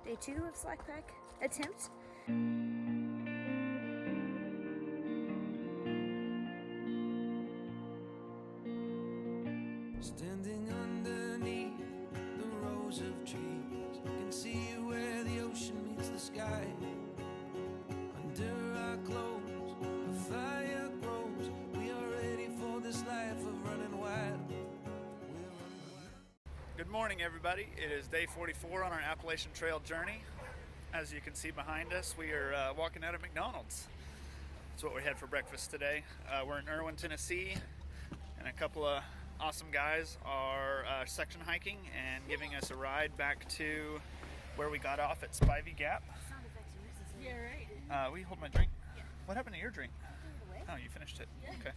Day 2 of slack pack attempt. Standing underneath the rows of trees, you can see where the ocean meets the sky. Under our clothes, a fire grows. We are ready for this life of running wild. Good morning, everybody. It is day 44 on our Appalachian Trail journey. As you can see behind us, we are walking out of McDonald's. That's what we had for breakfast today. We're in Erwin, Tennessee, and a couple of awesome guys are section hiking and giving us a ride back to where we got off at Spivey Gap. Sound effects are necessary. Yeah, right. Will you hold my drink? Yeah. What happened to your drink? I threw it away. Oh, you finished it? Yeah. Okay.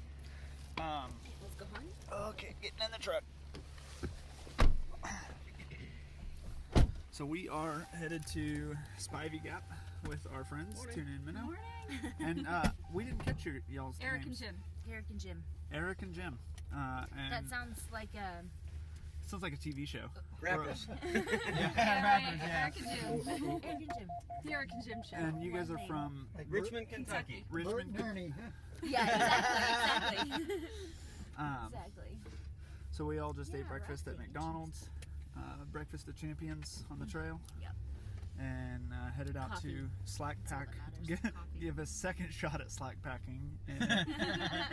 Let's go home. Okay, getting in the truck. So we are headed to Spivey Gap with our friends. Morning. Tune in minnow. Morning. And we didn't catch y'all's Eric names. and Jim. Eric and Jim. And That sounds like sounds like a TV show. Rappers. Eric and Jim. The Eric and Jim show. And you guys are from Richmond, Kentucky. Richmond. Yeah, exactly. Exactly. So we all just ate Yeah, breakfast at rafting. McDonald's. Breakfast of champions on the trail. Yep. And headed out Coffee. to slack That's all pack. that matters, coffee. Give a second shot at slack packing, and,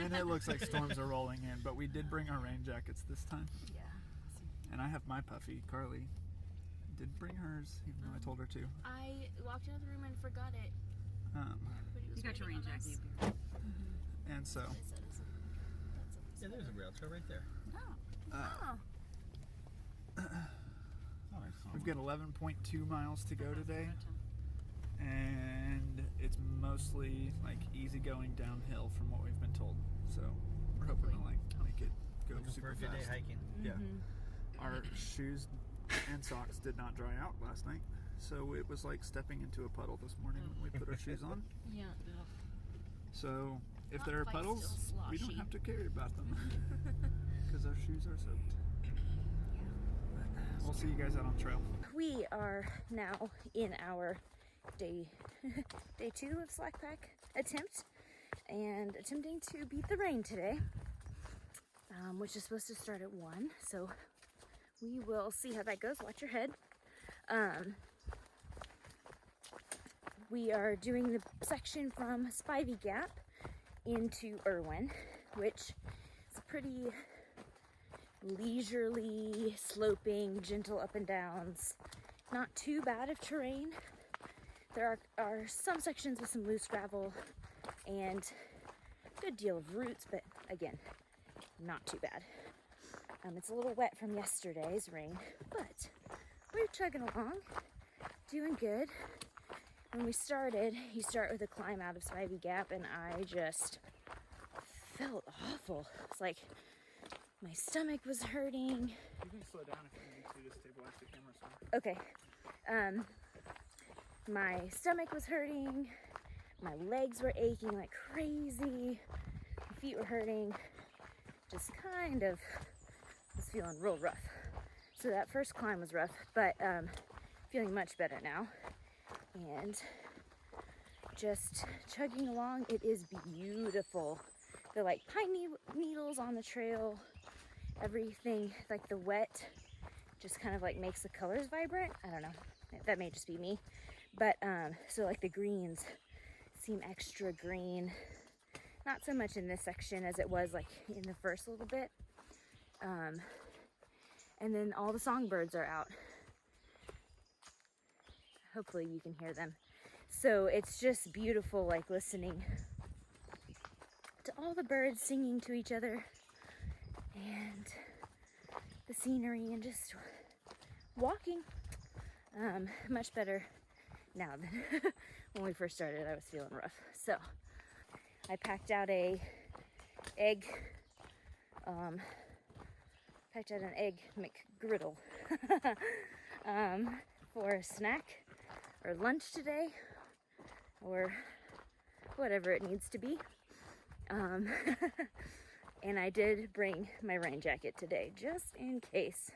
and it looks like storms are rolling in. But we did bring our rain jackets this time, Yeah. and I have my puffy. Carlie did bring hers, even though I told her to. I walked into the room and forgot it. Everybody was You got your waiting rain on us. jacket. And so, I said, Yeah, there's a rail trail right there. Oh. we've got 11.2 miles to go today, and it's mostly like easy going downhill from what we've been told. So we're hoping to like make it go Looking for super a good day fast. hiking. Yeah. Our shoes and socks did not dry out last night, so it was like stepping into a puddle this morning when we put our shoes on. Yeah. So if Not there are quite puddles, still we don't sloshy. have to carry about them because our shoes are soaked. We'll see you guys out on trail. We are now in our day 2 of slack pack attempt and attempting to beat the rain today, which is supposed to start at 1. So we will see how that goes. Watch your head. We are doing the section from Spivey Gap into Erwin, which is a pretty leisurely, sloping, gentle up and downs. Not too bad of terrain. There are some sections with some loose gravel and a good deal of roots, but again, not too bad. It's a little wet from yesterday's rain, but we're chugging along, doing good. When we started, you start with a climb out of Spivey Gap, and I just felt awful. It's like my stomach was hurting. You can slow down if you need to stabilize the camera some. Okay. My stomach was hurting. My legs were aching like crazy. My feet were hurting. Just kind of was feeling real rough. So that first climb was rough, but feeling much better now. And just chugging along. It is beautiful. They're like pine needles on the trail. Everything, like the wet, just kind of like makes the colors vibrant. I don't know. That may just be me. But so like the greens seem extra green. Not so much in this section as it was like in the first little bit. And then all the songbirds are out. Hopefully you can hear them. So it's just beautiful, like listening to all the birds singing to each other and the scenery and just walking. Much better now than when we first started. I was feeling rough. So I packed out an egg McGriddle for a snack or lunch today, or whatever it needs to be. And I did bring my rain jacket today, just in case.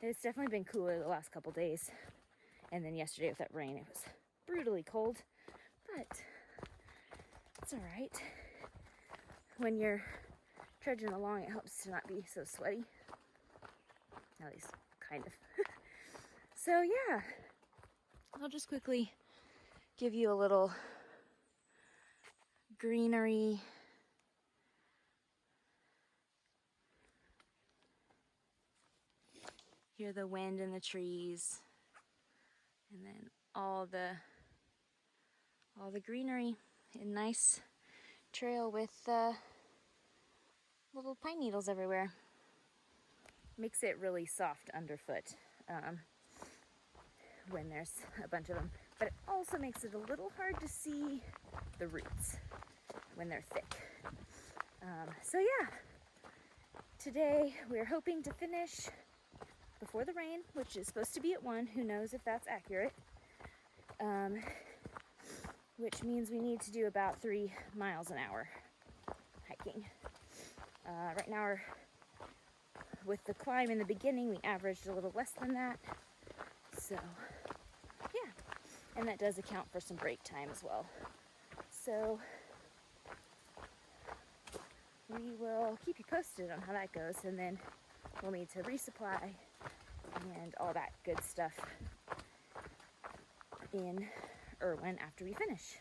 It's definitely been cooler the last couple days. And then yesterday with that rain, it was brutally cold. But it's all right. When you're trudging along, it helps to not be so sweaty. At least, kind of. So yeah, I'll just quickly give you a little greenery. Hear the wind in the trees, and then all the greenery. A nice trail with little pine needles everywhere. Makes it really soft underfoot when there's a bunch of them, but it also makes it a little hard to see the roots when they're thick. So yeah, today we're hoping to finish before the rain, which is supposed to be at 1. Who knows if that's accurate? Which means we need to do about 3 miles an hour hiking. Right now, with the climb in the beginning, we averaged a little less than that. So, yeah. And that does account for some break time as well. So, we will keep you posted on how that goes, and then we'll need to resupply and all that good stuff in Irwin after we finish.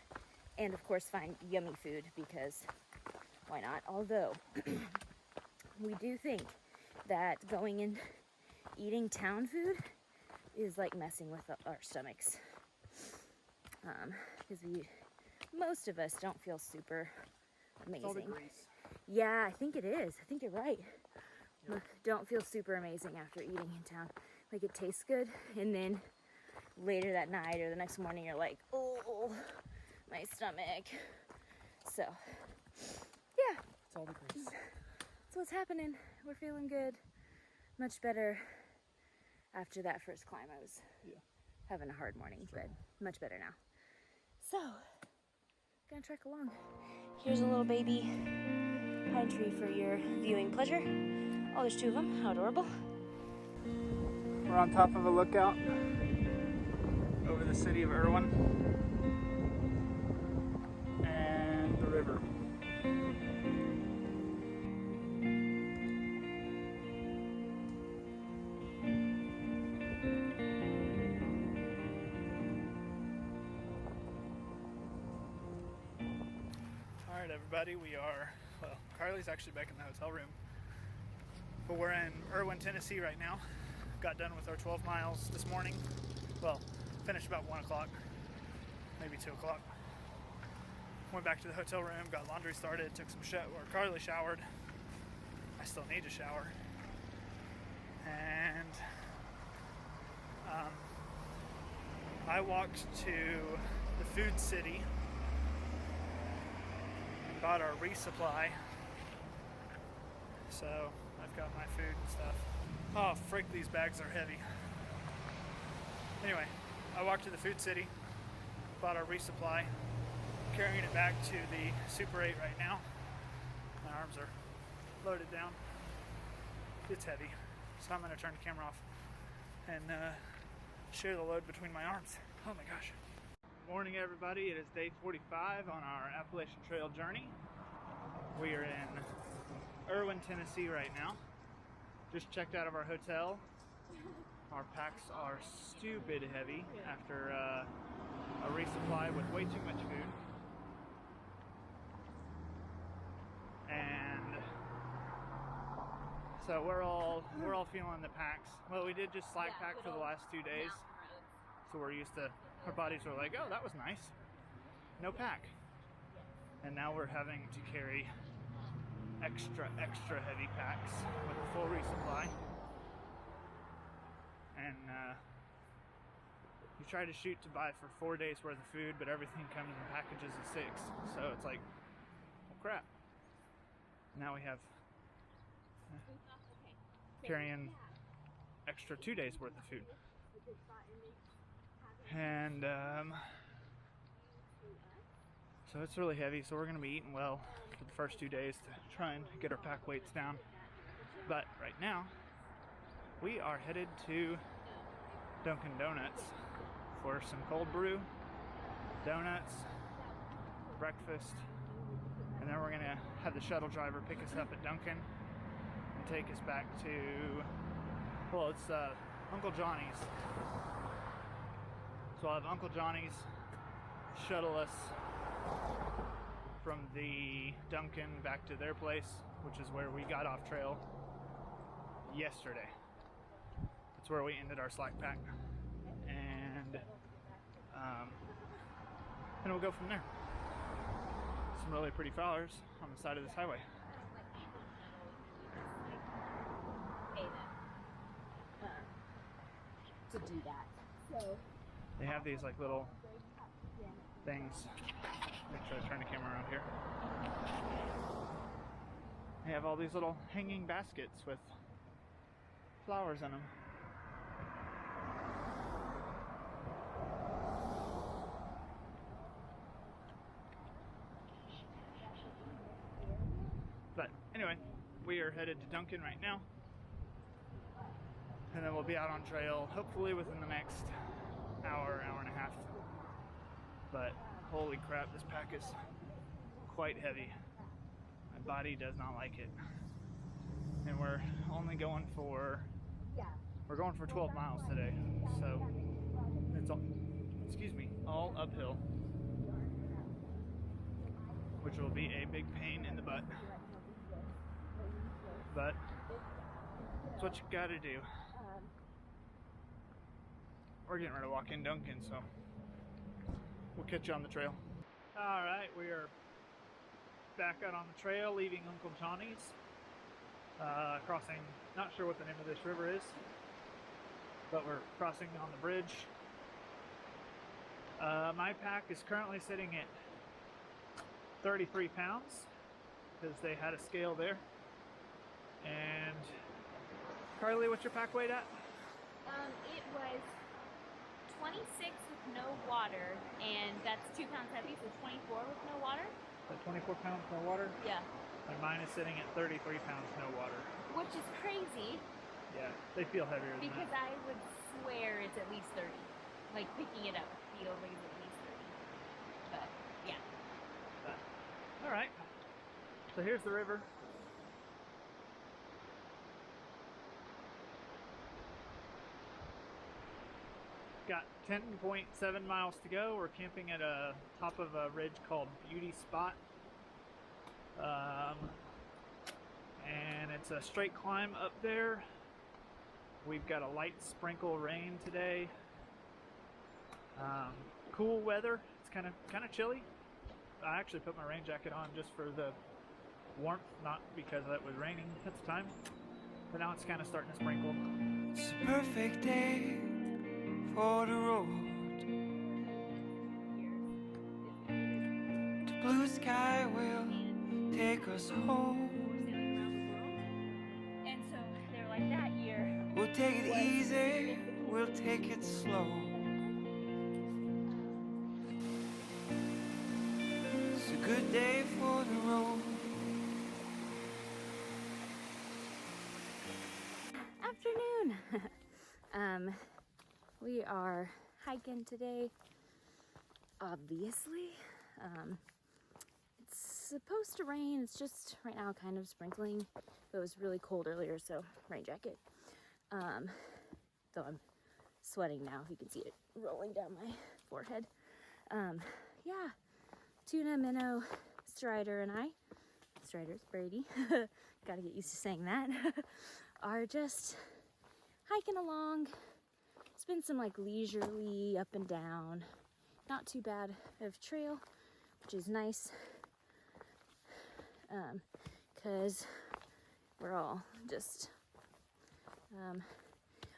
And of course find yummy food, because why not? Although we do think that going and eating town food is like messing with our stomachs, because most of us don't feel super amazing. It's all the grease. Yeah, I think it is. I think you're right. Yep. Don't feel super amazing after eating in town. Like, it tastes good, and then later that night or the next morning you're like, oh, my stomach. So, yeah. It's all the grease. So what's happening? We're feeling good. Much better after that first climb. I was having a hard morning, but much better now. So, gonna trek along. Here's a little baby pine tree for your viewing pleasure. Oh, there's 2 of them. How adorable. We're on top of a lookout over the city of Irwin and the river. All right, everybody, Carlie's actually back in the hotel room, but we're in Irwin, Tennessee right now. Got done with our 12 miles this morning. Well, finished about 1 o'clock, maybe 2 o'clock. Went back to the hotel room, got laundry started, took some Carlie showered. I still need to shower. And I walked to the food city and bought our resupply. So I've got my food and stuff. Oh, frick, these bags are heavy. Anyway, I walked to the food city, bought our resupply, carrying it back to the Super 8 right now. My arms are loaded down. It's heavy, so I'm gonna turn the camera off and share the load between my arms. Oh my gosh. Morning, everybody. It is day 45 on our Appalachian Trail journey. We are in Irwin, Tennessee right now. Just checked out of our hotel. Our packs are stupid heavy after a resupply with way too much food. And so we're all feeling the packs. Well, we did just slack pack for the last 2 days, so we're used to. Our bodies were like, oh, that was nice. No pack. And now we're having to carry extra heavy packs with a full resupply. And you try to shoot to buy for 4 days worth of food, but everything comes in packages of 6. So it's like, well, crap. Now we have carrying extra 2 days worth of food. And so it's really heavy, so we're going to be eating well for the first 2 days to try and get our pack weights down. But right now, we are headed to Dunkin' Donuts for some cold brew, donuts, breakfast, and then we're gonna have the shuttle driver pick us up at Dunkin' and take us back to, well, it's Uncle Johnny's. So I'll have Uncle Johnny's shuttle us from the Dunkin' back to their place, which is where we got off trail yesterday. That's where we ended our slack pack, and we'll go from there. Some really pretty flowers on the side of this highway. To do that. So They have these like little things. Make sure I turn the camera around here. They have all these little hanging baskets with flowers in them. But anyway, we are headed to Dunkin' right now. And then we'll be out on trail hopefully within the next hour, hour and a half. But holy crap, this pack is quite heavy. My body does not like it. And we're only going for 12 miles today. So it's all uphill, which will be a big pain in the butt. But it's what you gotta do. We're getting ready to walk in Dunkin', so we'll catch you on the trail. Alright, we are back out on the trail, leaving Uncle Johnny's. Crossing, not sure what the name of this river is, but we're crossing on the bridge. My pack is currently sitting at 33 pounds because they had a scale there. And Carlie, what's your pack weight at? It was 26 with no water, and that's 2 pounds heavy, so 24 with no water. So 24 pounds no water? Yeah. And mine is sitting at 33 pounds no water. Which is crazy. Yeah, they feel heavier than Because that. I would swear it's at least 30. Like picking it up feels like it's at least 30. But yeah. But, all right. So here's the river. Got 10.7 miles to go. We're camping at a top of a ridge called Beauty Spot. And it's a straight climb up there. We've got a light sprinkle rain today. Cool weather. It's kind of chilly. I actually put my rain jacket on just for the warmth, not because it was raining at the time. But now it's kind of starting to sprinkle. It's a perfect day for the road. The blue sky will take us home. And so they were like, that year. We'll take it easy, we'll take it slow. It's a good day for the road. Afternoon. We are hiking today, obviously. It's supposed to rain. It's just right now kind of sprinkling. It was really cold earlier, so rain jacket. Though I'm sweating now, if you can see it rolling down my forehead. Yeah, tuna, minnow, Stryder, and I, Stryder's Brady, gotta get used to saying that, are just hiking along. It's been some like leisurely up and down, not too bad of trail, which is nice, because we're all just,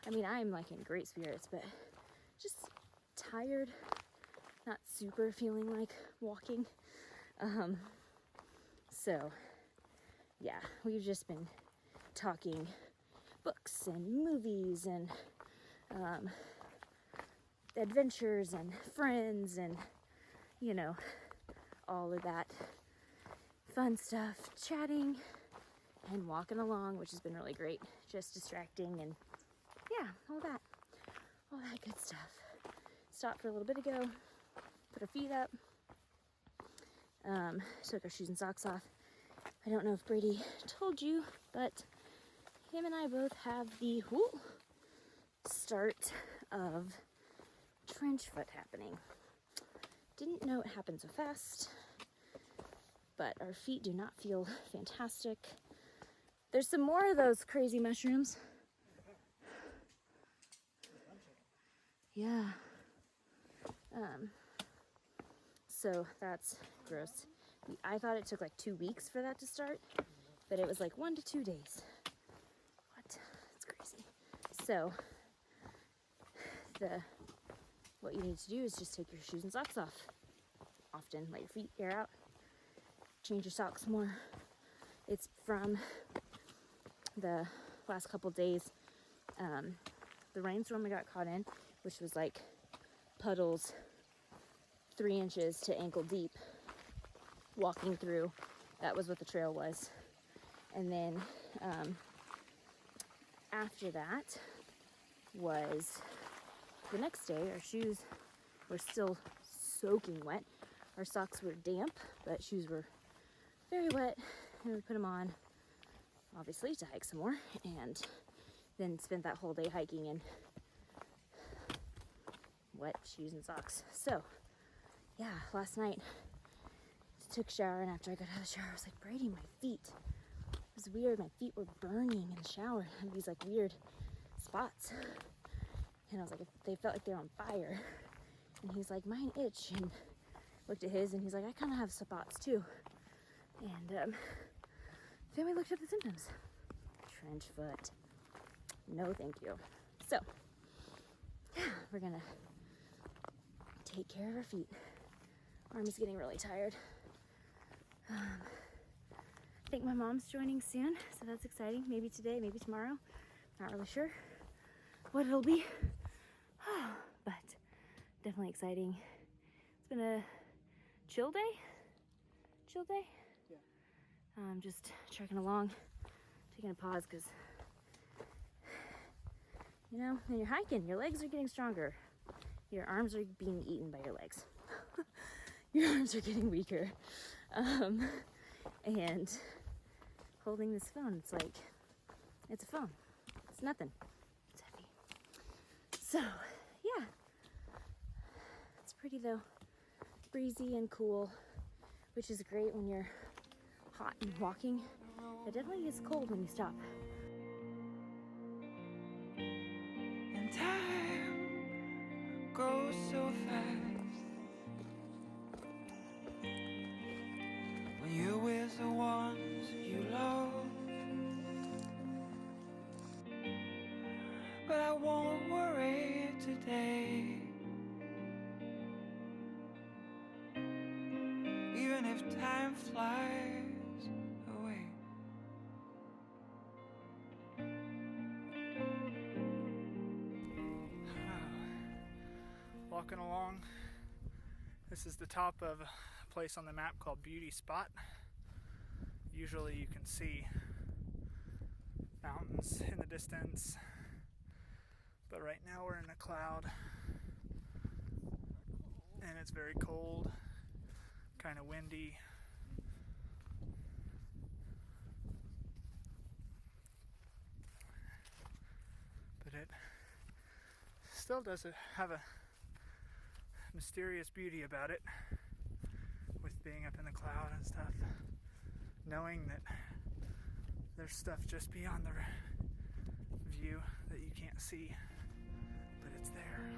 I mean, I'm like in great spirits, but just tired, not super feeling like walking. So yeah, we've just been talking books and movies and adventures and friends and, you know, all of that fun stuff, chatting and walking along, which has been really great, just distracting and yeah, all that good stuff. Stopped for a little bit ago, put our feet up, took our shoes and socks off. I don't know if Brady told you, but him and I both have the start of trench foot happening. Didn't know it happened so fast, but our feet do not feel fantastic. There's some more of those crazy mushrooms. Yeah. So that's gross. I thought it took like 2 weeks for that to start, but it was like 1 to 2 days. What? That's crazy. So what you need to do is just take your shoes and socks off often. Let your feet air out. Change your socks more. It's from the last couple days, the rainstorm we got caught in, which was like puddles 3 inches to ankle deep walking through. That was what the trail was. And then after that was the next day. Our shoes were still soaking wet. Our socks were damp, but shoes were very wet. And we put them on, obviously, to hike some more. And then spent that whole day hiking in wet shoes and socks. So, yeah, last night took a shower, and after I got out of the shower, I was like, Brady, my feet. It was weird. My feet were burning in the shower. I had these like weird spots. And I was like, they felt like they were on fire. And he's like, mine itch. And looked at his, and he's like, I kind of have spots too. And then we looked up the symptoms. Trench foot. No, thank you. So, yeah, we're gonna take care of our feet. Arm is getting really tired. I think my mom's joining soon, so that's exciting. Maybe today, maybe tomorrow. Not really sure what it'll be. But definitely exciting. It's been a chill day. Yeah. Just trekking along, taking a pause because, you know, when you're hiking, your legs are getting stronger. Your arms are being eaten by your legs. Your arms are getting weaker. And holding this phone, it's like, it's a phone. It's nothing. It's heavy. So, yeah. It's pretty though. Breezy and cool, which is great when you're hot and walking. It definitely gets cold when you stop. And time goes so fast when you're with the ones you love. But I won't worry today, even if time flies away. Walking along. This is the top of a place on the map called Beauty Spot. Usually you can see mountains in the distance, but right now we're in a cloud and it's very cold, kind of windy. But it still does have a mysterious beauty about it, with being up in the cloud and stuff, knowing that there's stuff just beyond the view that you can't see, but it's there.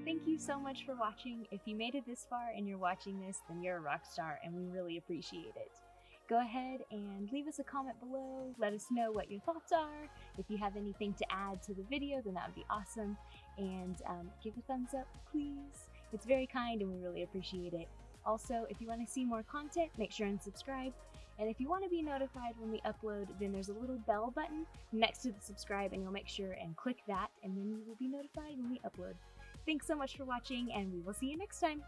Thank you so much for watching. If you made it this far and you're watching this, then you're a rock star and we really appreciate it. Go ahead and leave us a comment below. Let us know what your thoughts are. If you have anything to add to the video, then that would be awesome. And give a thumbs up, please. It's very kind and we really appreciate it. Also, if you want to see more content, make sure and subscribe. And if you want to be notified when we upload, then there's a little bell button next to the subscribe, and you'll make sure and click that, and then you will be notified when we upload. Thanks so much for watching, and we will see you next time.